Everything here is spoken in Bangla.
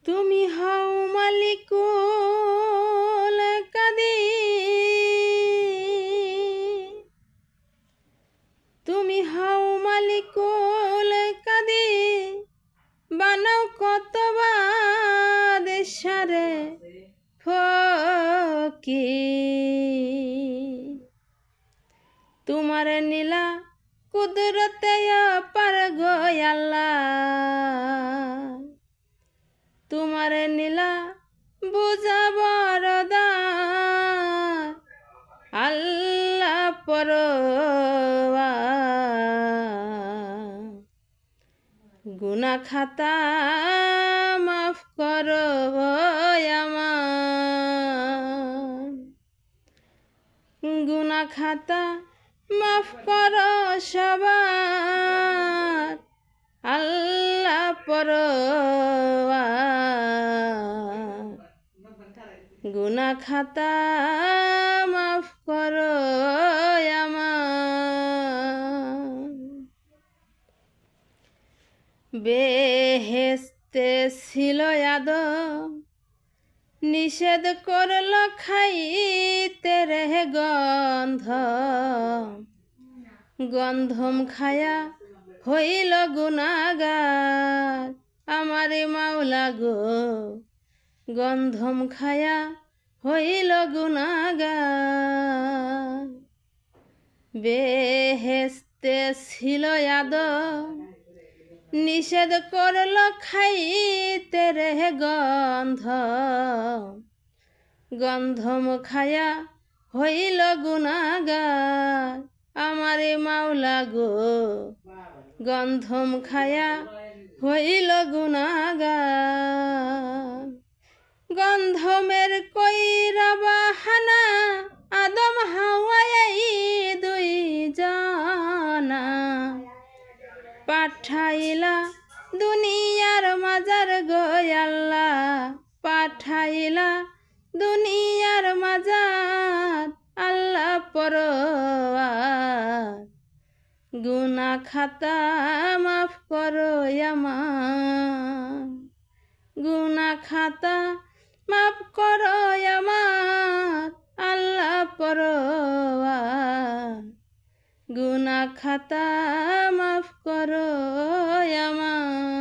তুমি হও মালিকুল কাদির, তুমি হও মালিকুল কাদির, বানাও কত বাদশারে ফকির। তোমারে নীলা কুদরতে পার গো আল্লাহ, তোমারে নীলা বুঝা বরদার আল্লাহ পরওয়ার। গুনাহ খাতা মাফ করো আমার, গুনাহ খাতা মাফ করো সবার আল্লাহ পরওয়ার। গুনাহ খাতা মাফ করো আমার। বেহেশতে ছিল আদম, নিষেধ করল খাইতে রে গন্ধ, গন্ধম খায়া হইল গুনাহগার আমারে মাওলা গো, গন্ধম খায়া হইল গুনাহগার। বেহেশতে ছিল আদম, নিষেধ করল খাইতে রে গন্ধ, গন্ধম খায়া হইল গুনাহগার আমারে মাওলা গো, গন্ধম খায়া হইল গুনাহগার। গন্ধমের কইরা বাহানা আদম হাওয়া এই দুই জানা, পাঠাইলা দুনিয়ার মাজার গো আল্লাহ, পাঠাইলা দুনিয়ার মাজার আল্লাহ পরওয়ার। গুনাহ খাতা মাফ করো আমার, গুনাহ খাতা মাফ করো আমার আল্লাহ পরওয়ার। গুনাহ খাতা মাফ করো আমার।